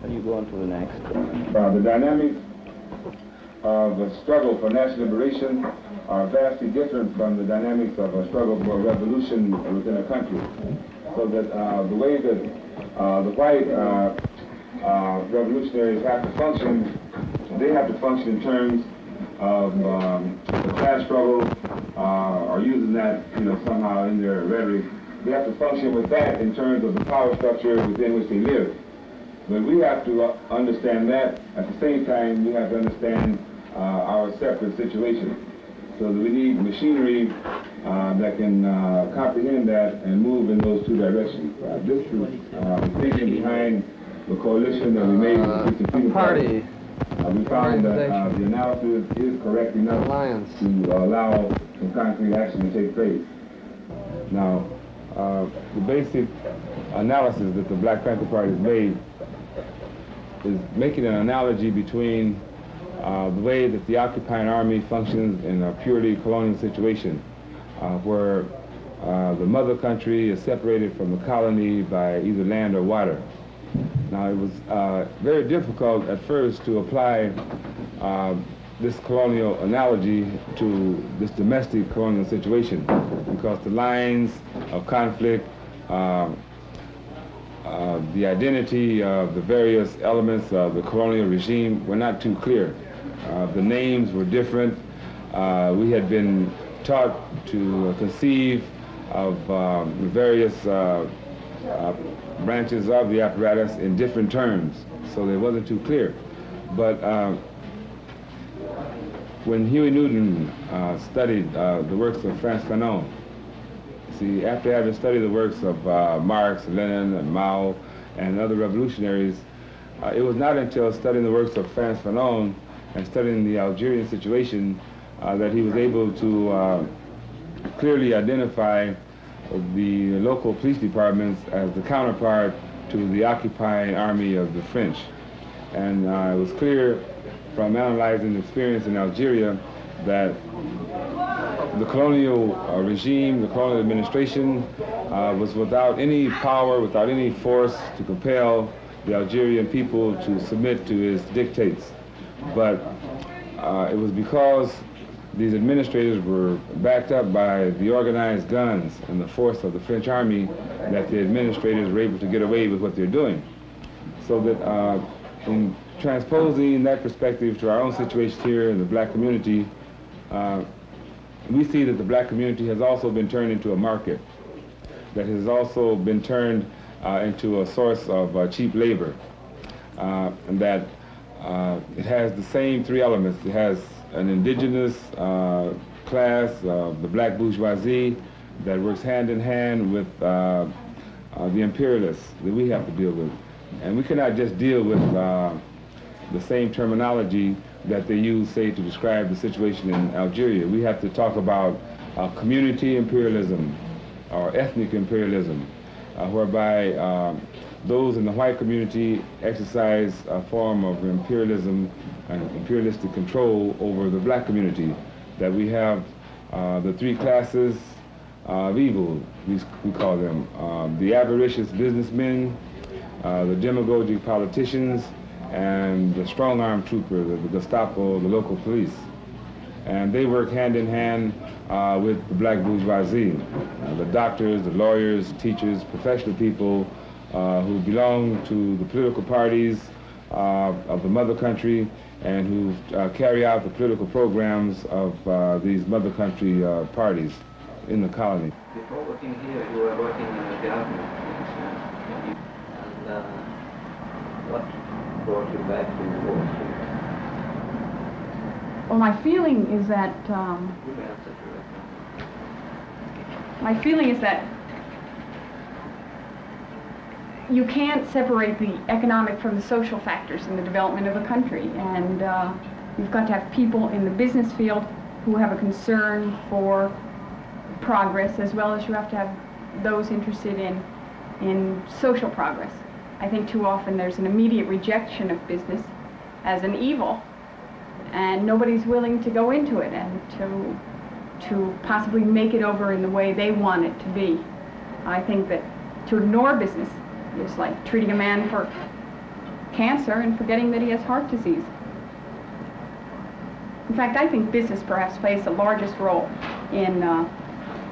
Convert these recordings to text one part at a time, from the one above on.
You go on to the next. The dynamics of the struggle for national liberation are vastly different from the dynamics of a struggle for revolution within a country. So that the way that the white revolutionaries have to function, they have to function in terms of the class struggle, or using that, somehow in their rhetoric. They have to function with that in terms of the power structure within which they live. But we have to understand that. At the same time, we have to understand our separate situation. So that we need machinery that can comprehend that and move in those two directions. This is the thinking behind the coalition that we made with the Freedom Party. We found that the analysis is correct enough to allow some concrete action to take place. Now, the basic analysis that the Black Panther Party has made is making an analogy between the way that the occupying army functions in a purely colonial situation, where the mother country is separated from the colony by either land or water. Now, it was very difficult at first to apply this colonial analogy to this domestic colonial situation, because the lines of conflict, the identity of the various elements of the colonial regime were not too clear. The names were different. We had been taught to conceive of the various branches of the apparatus in different terms, so it wasn't too clear. But when Huey Newton studied the works of Frantz Fanon, see, after having studied the works of Marx, Lenin, and Mao, and other revolutionaries, it was not until studying the works of Frantz Fanon and studying the Algerian situation that he was able to clearly identify the local police departments as the counterpart to the occupying army of the French. And it was clear from analyzing the experience in Algeria that the colonial regime, the colonial administration, was without any power, without any force to compel the Algerian people to submit to its dictates. But it was because these administrators were backed up by the organized guns and the force of the French army that the administrators were able to get away with what they're doing. So that in transposing that perspective to our own situation here in the black community, we see that the black community has also been turned into a market, that has also been turned into a source of cheap labor, and that it has the same three elements. It has an indigenous class, the black bourgeoisie, that works hand in hand with the imperialists that we have to deal with. And we cannot just deal with the same terminology that they use, say, to describe the situation in Algeria. We have to talk about community imperialism or ethnic imperialism, whereby those in the white community exercise a form of imperialism and imperialistic control over the black community, that we have the three classes of evil, we call them, the avaricious businessmen, the demagogic politicians, and the strong-arm trooper, the Gestapo, the local police. And they work hand in hand with the black bourgeoisie, the doctors, the lawyers, teachers, professional people who belong to the political parties of the mother country and who carry out the political programs of these mother country parties in the colony. Before working here, you were working in the government. And what brought you back to Wall Street? Well, my feeling is that you can't separate the economic from the social factors in the development of a country, and you've got to have people in the business field who have a concern for progress, as well as you have to have those interested in social progress. I think too often there's an immediate rejection of business as an evil, and nobody's willing to go into it and to possibly make it over in the way they want it to be. I think that to ignore business is like treating a man for cancer and forgetting that he has heart disease. In fact, I think business perhaps plays the largest role in,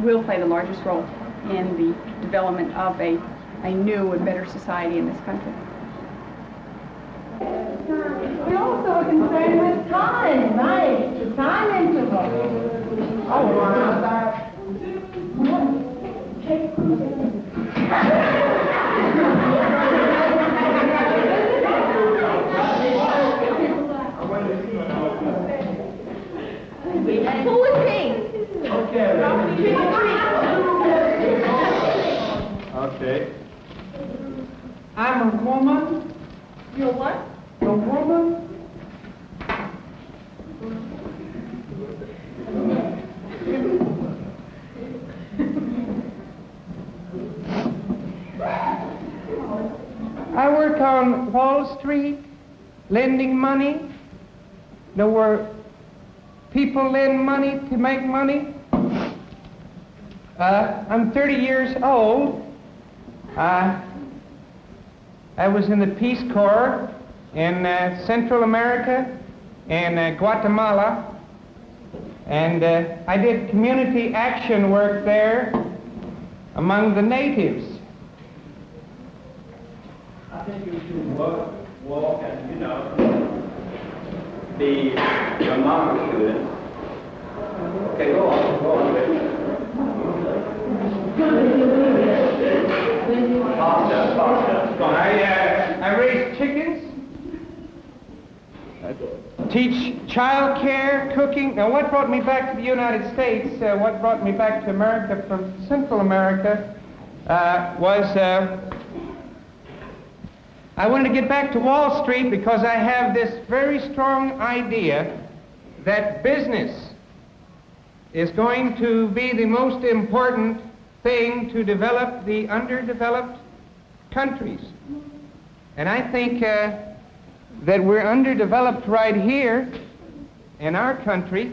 will play the largest role in the development of a new and better society in this country. We also are concerned with time, right? The time interval. Oh, wow. Who is he? Okay. I'm a woman. You're what? A woman. I work on Wall Street, lending money. There were people lend money to make money. I'm 30 years old. I was in the Peace Corps in Central America and Guatemala, and I did community action work there among the natives. I think you should walk and, be a monk student. Okay, go on. Faster. I raise chickens, teach child care, cooking. Now, what brought me back to the United States, what brought me back to America from Central America was I wanted to get back to Wall Street because I have this very strong idea that business is going to be the most important thing to develop the underdeveloped countries. And I think that we're underdeveloped right here in our country.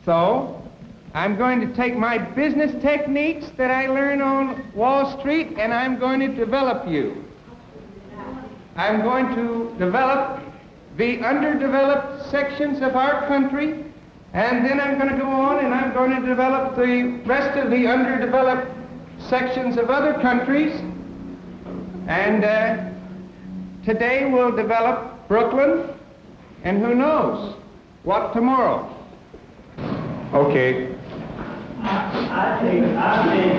So I'm going to take my business techniques that I learned on Wall Street and I'm going to develop you. I'm going to develop the underdeveloped sections of our country, and then I'm going to go on and I'm going to develop the rest of the underdeveloped sections of other countries. And today we'll develop Brooklyn, and who knows what tomorrow. Okay. I think,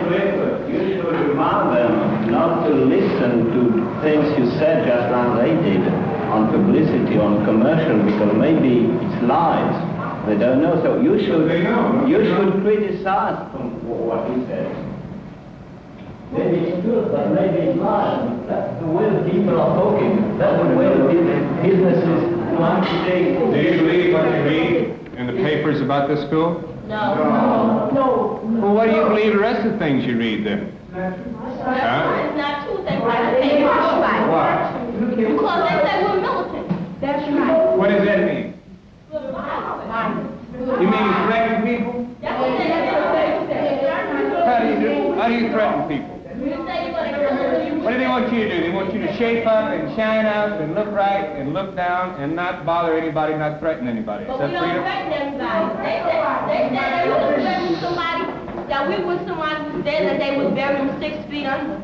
Clifford, you should remind them not to listen to things you said just translated on publicity, on commercial, because maybe it's lies. They don't know, so you should criticize what he said. Maybe it's good, but maybe it's lies. That's the way the people are talking. That's the way the businesses want to take. Do you believe what you read in the papers about this school? No. Well, what do you believe the rest of the things you read then? It's not true. They write the paper. Why? Because they say we're militant. That's right. What does that mean? You mean you threaten people? That's what they say. How do you threaten people? You say you're going to kill them. What do they want you to do? They want you to shape up and shine up and look right and look down and not bother anybody, not threaten anybody. Is But that we don't freedom? threaten everybody. They said that we would threaten somebody, that we were somebody who said that they would bury them 6 feet under.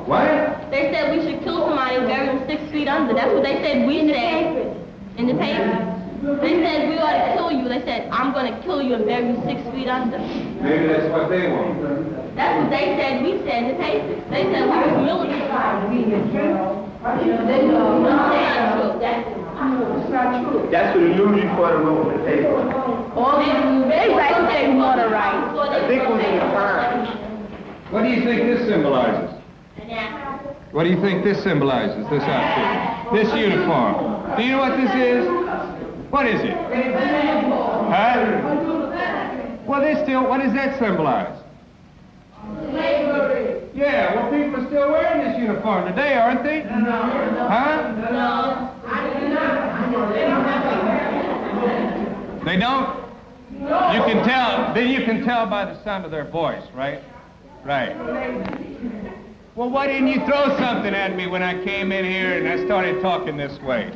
What? They said we should kill somebody and bury them 6 feet under. That's what they said we said in the paper. They said we ought to kill you. They said, I'm going to kill you and bury you 6 feet under. Maybe that's what they want. That's what they said we said in the paper. They said we were military. That's an illusion for the moment. Everybody said water rights. I think we need time. What do you think this symbolizes? What do you think this symbolizes, this outfit? This uniform? Do you know what this is? What is it? Huh? Well, what does that symbolize? Slavery. Yeah, well, people are still wearing this uniform today, aren't they? Huh? No. They don't? You can tell, then you can tell by the sound of their voice, right? Right. Well, why didn't you throw something at me when I came in here and I started talking this way?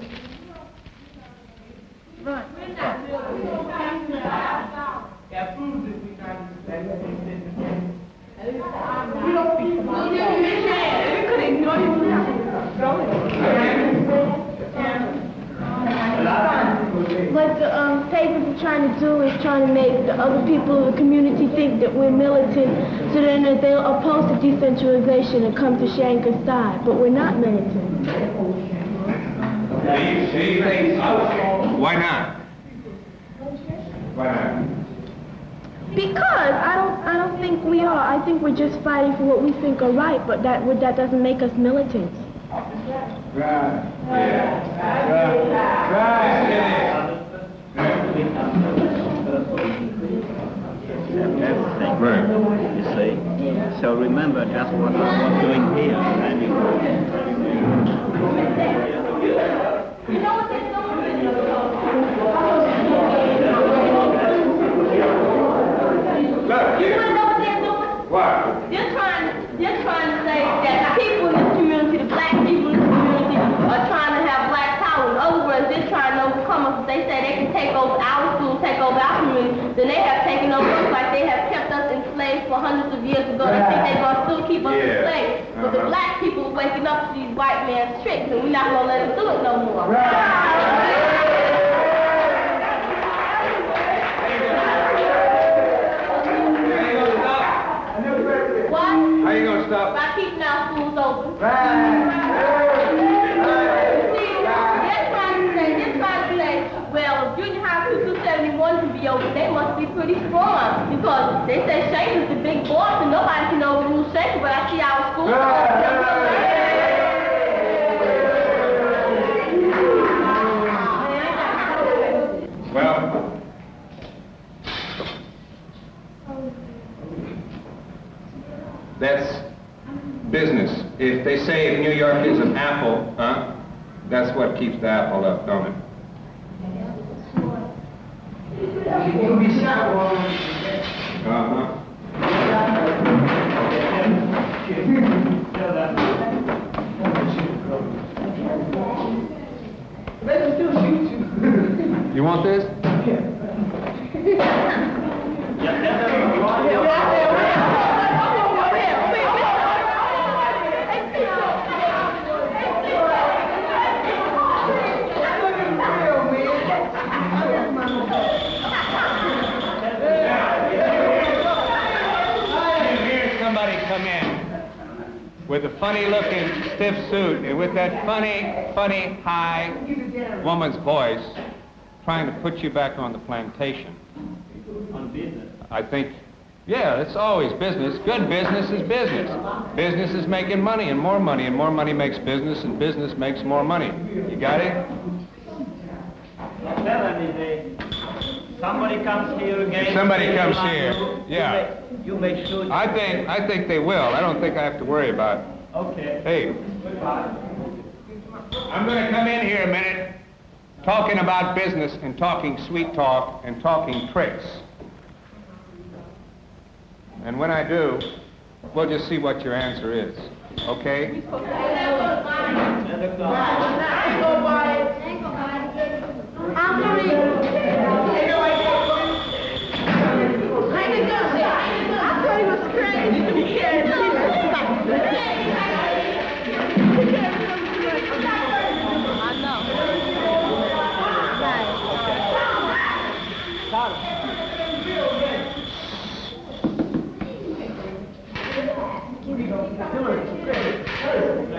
What the papers are trying to do is trying to make the other people of the community think that we're militant, so then that they'll oppose the decentralization and come to Shanker's side. But we're not militant. Why not? Why not? Because I don't think we are. I think we're just fighting for what we think are right, but that doesn't make us militants. Right. Yeah. Right. Right. You see? So remember just what I'm doing here. You know what they're doing? Look, You want to know what they're doing? what? They're trying to say that the people in this community, the black people in this community, are trying to have black power. In other words, they're trying to overcome us. They say they can take over our schools, take over our community. Then they have taken over us like they have kept us enslaved for hundreds of years ago. They think they're going to still keep us enslaved. But the black people are waking up to these white man's tricks, and we're not going to let them do it no more. What? How you gonna stop? By keeping our schools open. Right. See, they're trying to say, well, if junior high 2271 can be open, they must be pretty strong. Because they say Shanker's the big boss and nobody can overrule Shanker, but I see our schools Well, that's business. If they say New York is an apple, that's what keeps the apple up, don't it? You want this? Somebody come in with a funny-looking stiff suit and with that funny, high woman's voice trying to put you back on the plantation. On business. I think, yeah, it's always business. Good business is business. Business is making money, and more money makes business, and business makes more money. You got it? Somebody comes here again. If somebody comes here, yeah. You make sure. I think they will. I don't think I have to worry about it. Okay. Hey, I'm going to come in here a minute talking about business and talking sweet talk and talking tricks. And when I do, we'll just see what your answer is. Okay?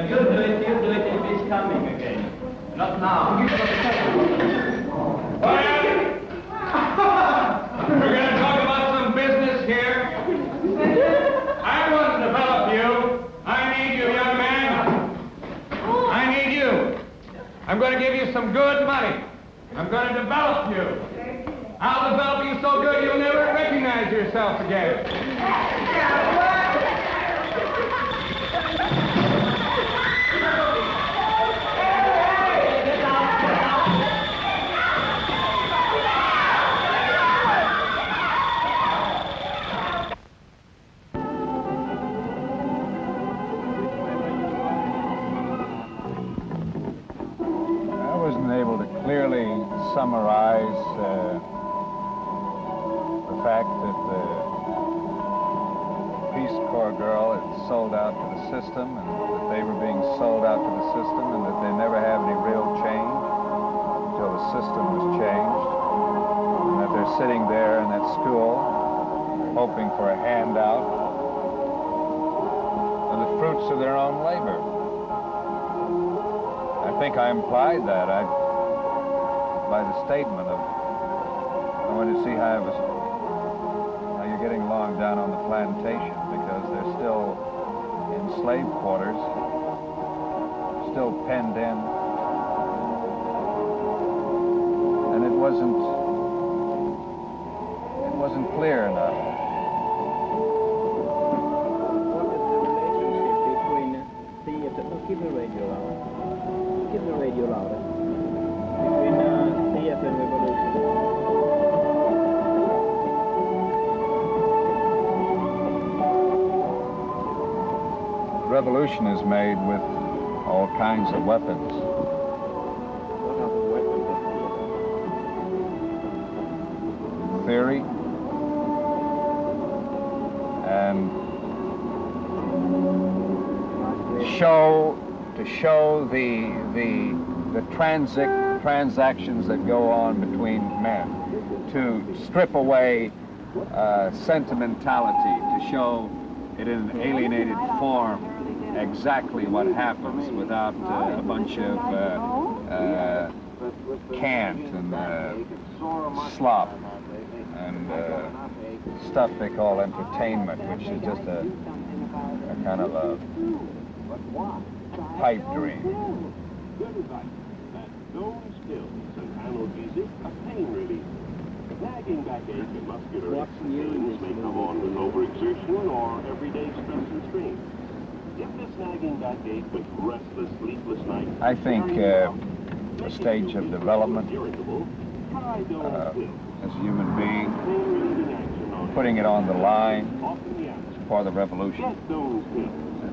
You do it if it's coming again. Not now. We're going to talk about some business here. I want to develop you. I need you, young man. I need you. I'm going to give you some good money. I'm going to develop you. I'll develop you so good you'll never recognize yourself again. clearly summarize the fact that the Peace Corps girl had sold out to the system, and that they were being sold out to the system, and that they never have any real change until the system was changed, and that they're sitting there in that school hoping for a handout of the fruits of their own labor. I think I implied that by the statement of, I wanted to see how you're getting along down on the plantation, because they're still in slave quarters, still penned in, and it wasn't clear enough. What is the relationship between theater, keep the radio louder, between theater and revolution? Revolution is made with all kinds of weapons. What are the weapons of theater? Theory and to show the transactions that go on between men, to strip away sentimentality, to show it in an alienated form exactly what happens without a bunch of cant and slop and stuff they call entertainment, which is just a kind of a pipe dream. Nagging backache and muscular pains may come on with overexertion or everyday stress and strain. If this nagging backache with restless, sleepless nights, I think a stage of development as a human being, putting it on the line for the revolution. I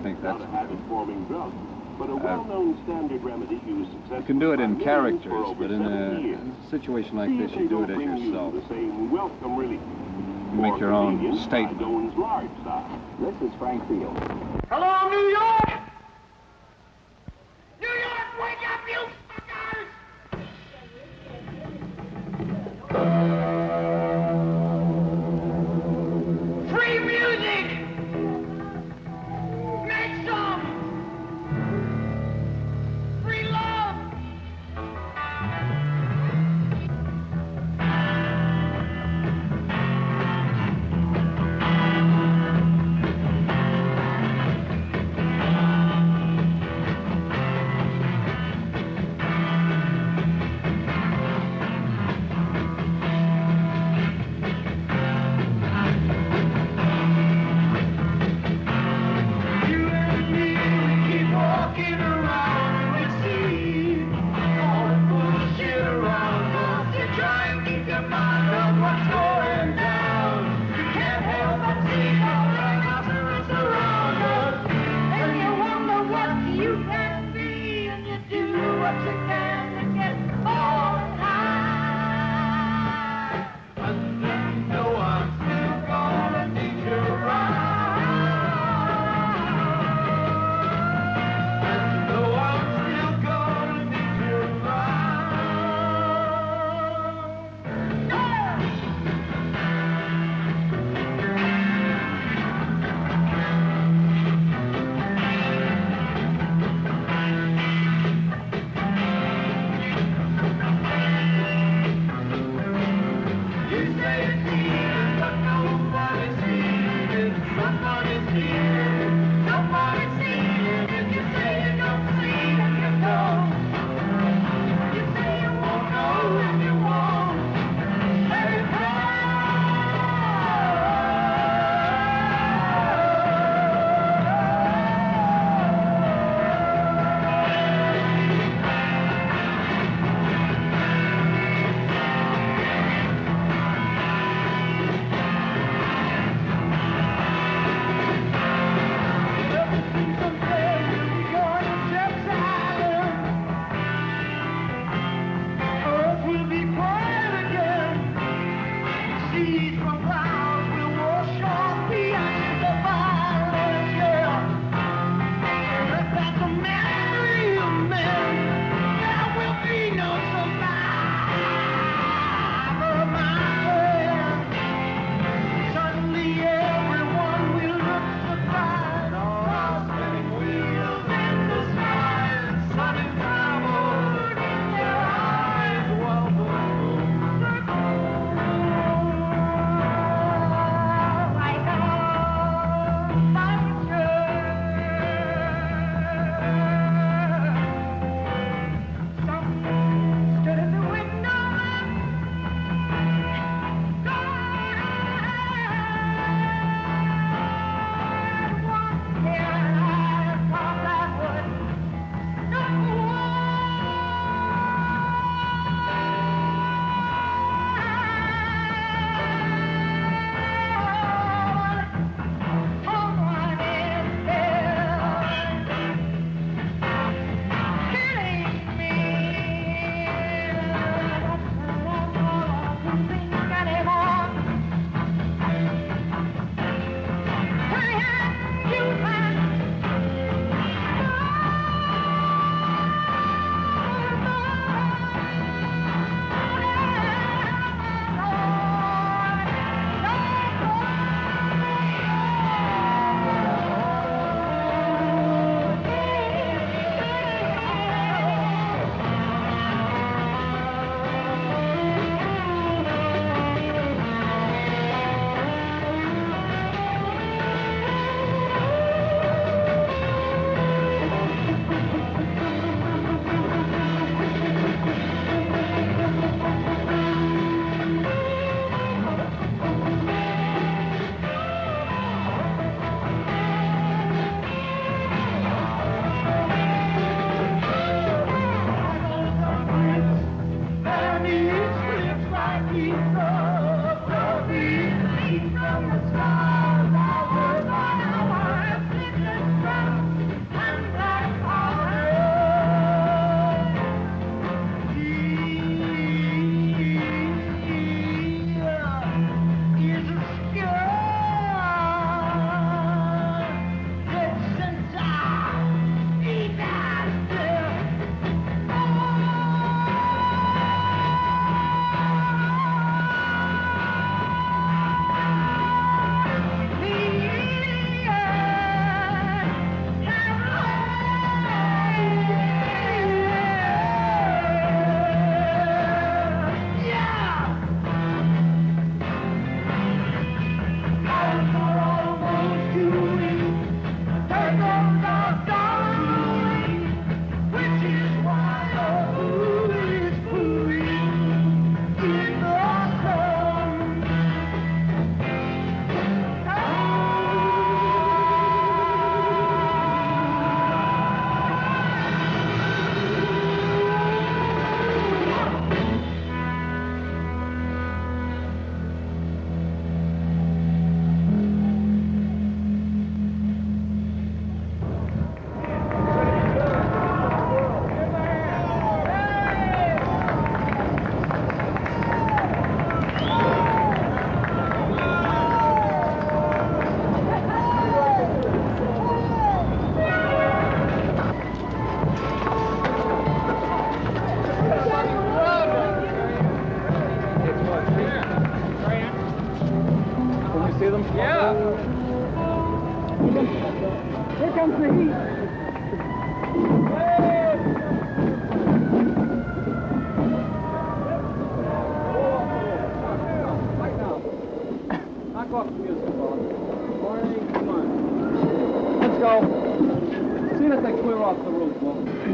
think that's habit-forming drug, but a well-known standard remedy used successfully. You can do it in characters, but in a situation like this, you do it as yourself. You make your own statement. This is Frank Field. Hello, New York! New York, wake up, you fuckers! Free music! Make some! Free love!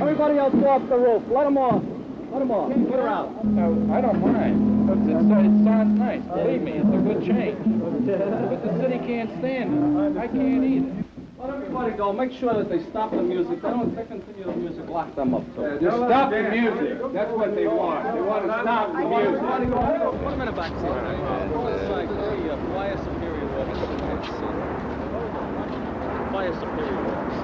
Everybody else go off the roof. Let them off. Let them off. Put her out. I don't mind. It sounds nice. Believe me, it's a good change. But the city can't stand it. I can't either. Let everybody go. Make sure that they stop the music. They don't continue the music. Lock them up. So. Just stop the music. That's what they want. They want to stop the music. Put them in a back seat. Fire superior works. Fire superior works.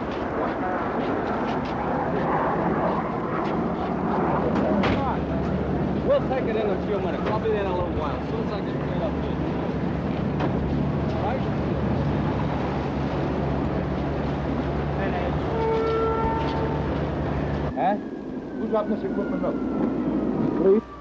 We'll take it in a few minutes. I'll be there in a little while. As soon as I get cleaned up here. All right? Huh? Who dropped this equipment up? Please.